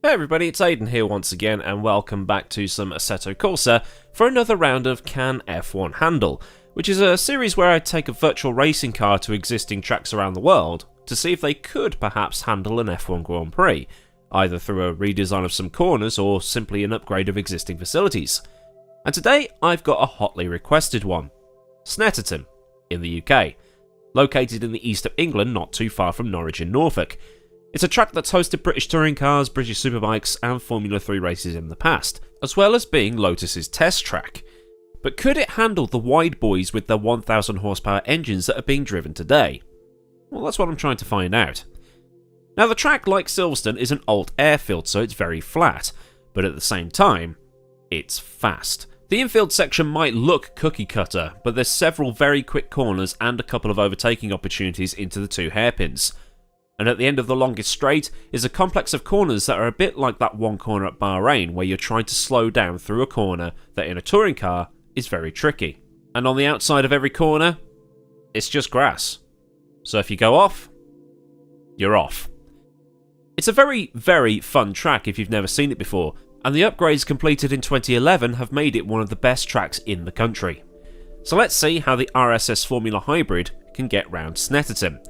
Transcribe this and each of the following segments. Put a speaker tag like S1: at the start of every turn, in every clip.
S1: Hey everybody, it's Aiden here once again, and welcome back to some Assetto Corsa for another round of Can F1 Handle, which is a series where I take a virtual racing car to existing tracks around the world to see if they could perhaps handle an F1 Grand Prix, either through a redesign of some corners or simply an upgrade of existing facilities. And today I've got a hotly requested one, SNETTERTON in the UK, located in the east of England not too far from Norwich in Norfolk. It's a track that's hosted British touring cars, British superbikes and Formula 3 races in the past, as well as being Lotus's test track. But could it handle the wide boys with their 1000 horsepower engines that are being driven today? Well, that's what I'm trying to find out. Now the track, like Silverstone, is an old airfield, so it's very flat, but at the same time, it's fast. The infield section might look cookie cutter, but there's several very quick corners and a couple of overtaking opportunities into the two hairpins. And at the end of the longest straight is a complex of corners that are a bit like that one corner at Bahrain where you're trying to slow down through a corner that in a touring car is very tricky. And on the outside of every corner, it's just grass. So if you go off, you're off. It's a very, very fun track if you've never seen it before, and the upgrades completed in 2011 have made it one of the best tracks in the country. So let's see how the RSS Formula Hybrid can get round SNETTERTON.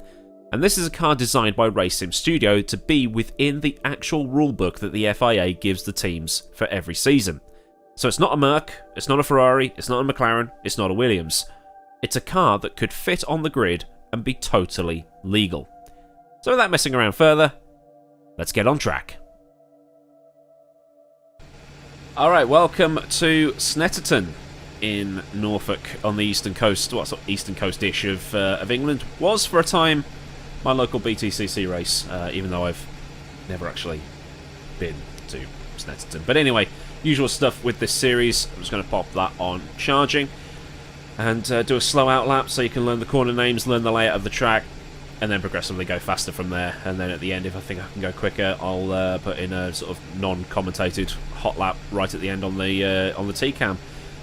S1: And this is a car designed by Racing Studio to be within the actual rulebook that the FIA gives the teams for every season. So it's not a Merc, it's not a Ferrari, it's not a McLaren, it's not a Williams. It's a car that could fit on the grid and be totally legal. So without messing around further, let's get on track. Alright, welcome to SNETTERTON in Norfolk on the eastern coast, well, sort of eastern coast-ish of England. Was for a time my local BTCC race, even though I've never actually been to SNETTERTON. But anyway, usual stuff with this series. I'm just going to pop that on charging and do a slow out lap so you can learn the corner names, learn the layout of the track, and then progressively go faster from there. And then at the end, if I think I can go quicker, I'll put in a sort of non-commentated hot lap right at the end on the T-cam.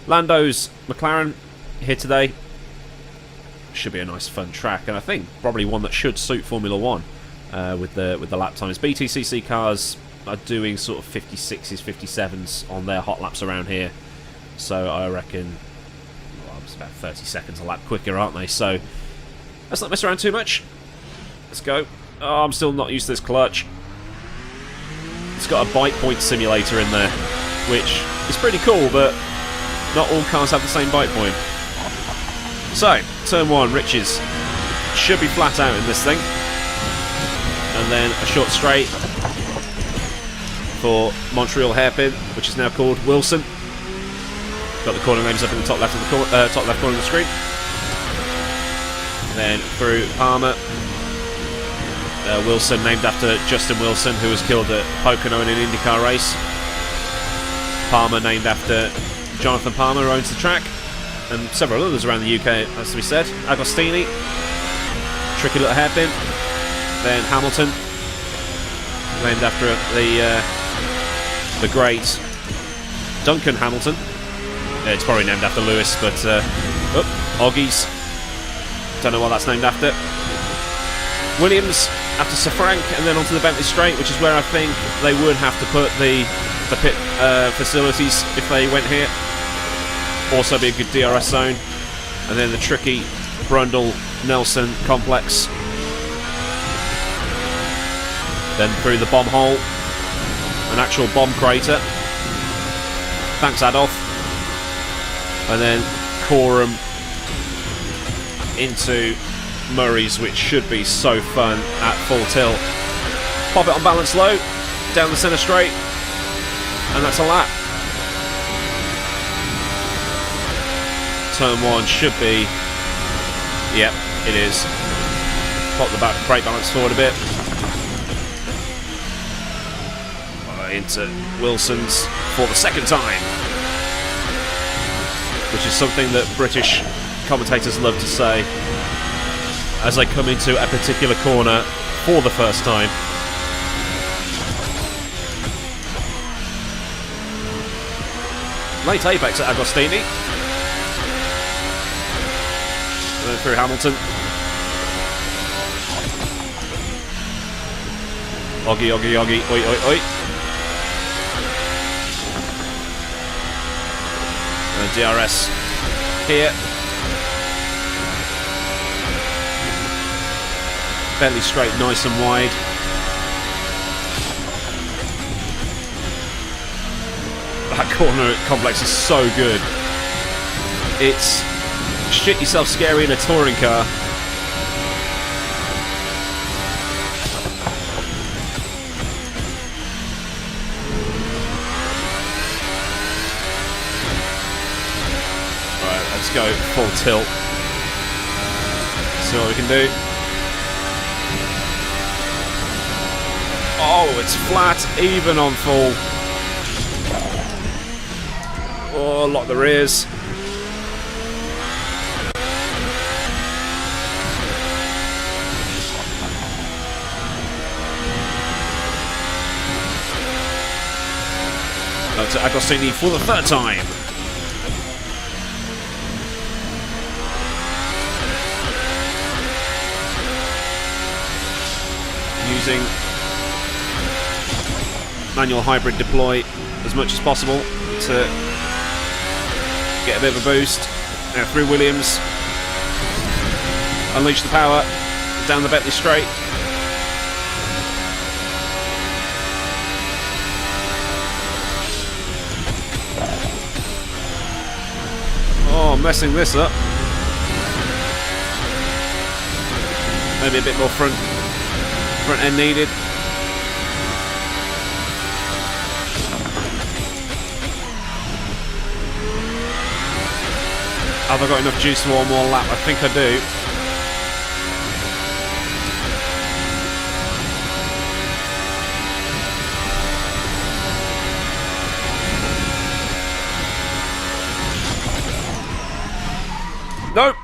S1: Lando's McLaren here today. Should be a nice fun track, and I think probably one that should suit Formula 1 with the lap times. BTCC cars are doing sort of 56s, 57s on their hot laps around here, so I reckon it's about 30 seconds a lap quicker, aren't they? So let's not mess around too much. Let's go. Oh, I'm still not used to this clutch. It's got a bite point simulator in there, which is pretty cool, but not all cars have the same bite point. So, turn 1, Riches. Should be flat out in this thing. And then a short straight for Montreal hairpin, which is now called Wilson. Got the corner names up in the top left of the top left corner of the screen. And then through Palmer. Wilson, named after Justin Wilson, who was killed at Pocono in an IndyCar race. Palmer, named after Jonathan Palmer, who owns the track. And several others around the UK, as to be said. Agostini, tricky little hairpin. Then Hamilton, named after the great Duncan Hamilton. It's probably named after Lewis, but Oggies. Don't know what that's named after. Williams after Sir Frank, and then onto the Bentley Straight, which is where I think they would have to put the pit facilities if they went here. Also be a good DRS zone. And then the tricky Brundle-Nelson complex. Then through the bomb hole. An actual bomb crater. Thanks, Adolf. And then Coram into Murray's, which should be so fun at full tilt. Pop it on balance low. Down the centre straight. And that's a lap. Turn 1 should be, yep, it is. Pop the brake balance forward a bit. Into Wilson's for the second time, which is something that British commentators love to say as they come into a particular corner for the first time. Late apex at Agostini. Through Hamilton. Oggy, oi, oi, oi. DRS here. Fairly straight, nice and wide. That corner complex is so good. It's shit yourself scary in a touring car. Right, let's go full tilt. See what we can do. Oh, it's flat, even on full. Oh, lock the rears. Up to Agostini for the third time. Using manual hybrid deploy as much as possible to get a bit of a boost. Now through Williams. Unleash the power down the Bentley straight. Oh, messing this up. Maybe a bit more front end needed. Have I got enough juice for one more lap? I think I do. Nope.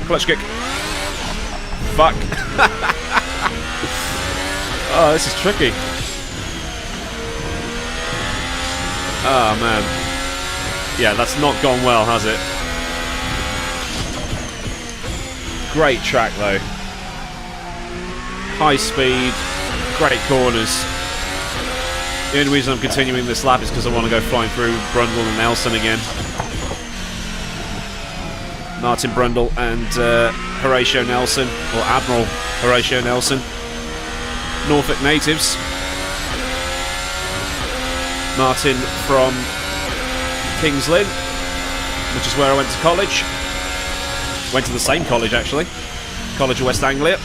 S1: Clutch kick. Fuck. Oh, this is tricky. Oh, man. Yeah, that's not gone well, has it? Great track, though. High speed, great corners. The only reason I'm continuing this lap is because I want to go flying through Brundle and Nelson again. Martin Brundle and Horatio Nelson, or Admiral Horatio Nelson. Norfolk natives. Martin from King's Lynn, which is where I went to college. Went to the same college, actually. College of West Anglia.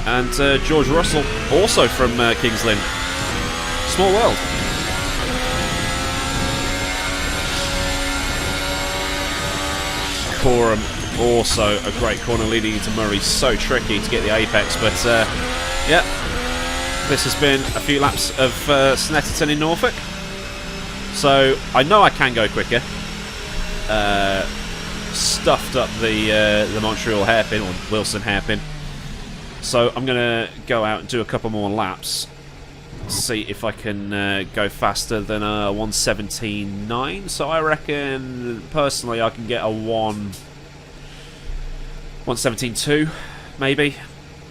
S1: And George Russell, also from King's Lynn. Small world. Coram, also a great corner leading into Murray. So tricky to get the apex, but yeah. This has been a few laps of Snetterton in Norfolk. So I know I can go quicker. Stuffed up the Montreal hairpin, or Wilson hairpin. So I'm going to go out and do a couple more laps. See if I can go faster than a 1:17.9. So I reckon, personally, I can get a 1:17.2, maybe.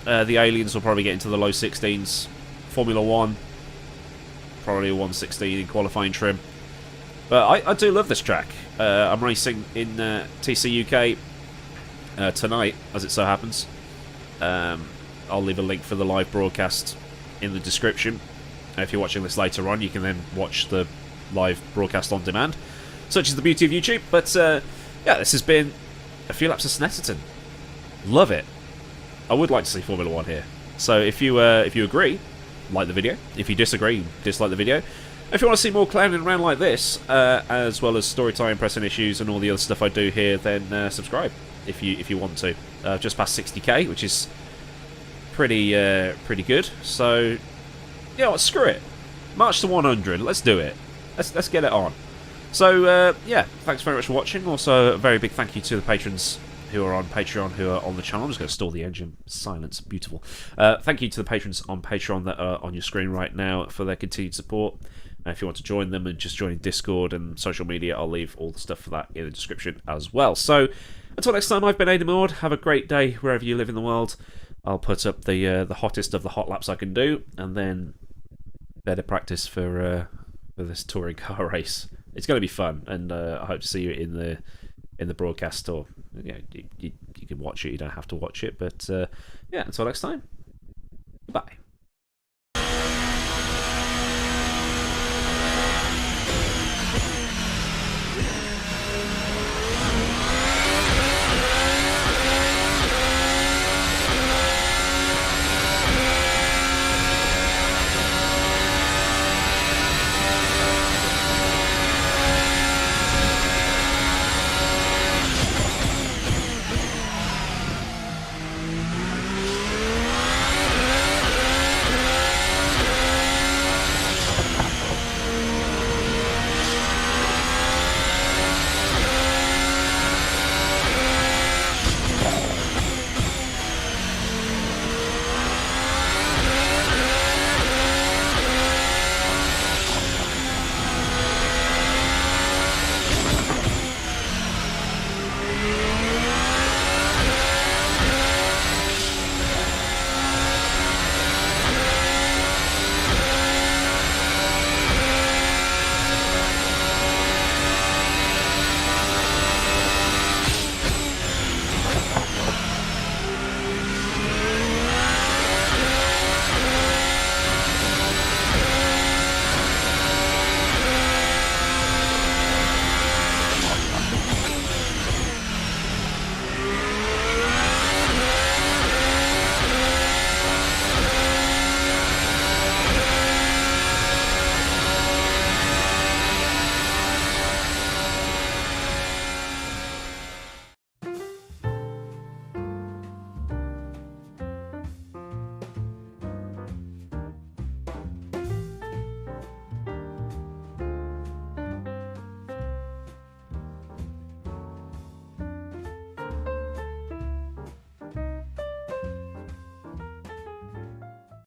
S1: The aliens will probably get into the low 16s. Formula 1, probably a 1:16 in qualifying trim. But I do love this track. I'm racing in TC UK tonight, as it so happens. I'll leave a link for the live broadcast in the description. If you're watching this later on, you can then watch the live broadcast on demand. Such is the beauty of YouTube. But yeah, this has been a few laps of Snetterton. Love it. I would like to see Formula 1 here. So if you agree, like the video. If you disagree, dislike the video. If you want to see more clowning around like this, as well as story time, pressing issues, and all the other stuff I do here, then subscribe if you want to. Just past 60k, which is pretty good. So you know what, screw it. March to 100. Let's do it. Let's get it on. So yeah, thanks very much for watching. Also, a very big thank you to the patrons who are on Patreon, who are on the channel. I'm just going to stall the engine. Silence. Beautiful. Thank you to the patrons on Patreon that are on your screen right now for their continued support. If you want to join them and just join Discord and social media, I'll leave all the stuff for that in the description as well. So, until next time, I've been AdmiralLaWind. Have a great day wherever you live in the world. I'll put up the hottest of the hot laps I can do, and then better practice for this touring car race. it's going to be fun, and I hope to see you in the broadcast. Or you can watch it, you don't have to watch it, but yeah, until next time, bye.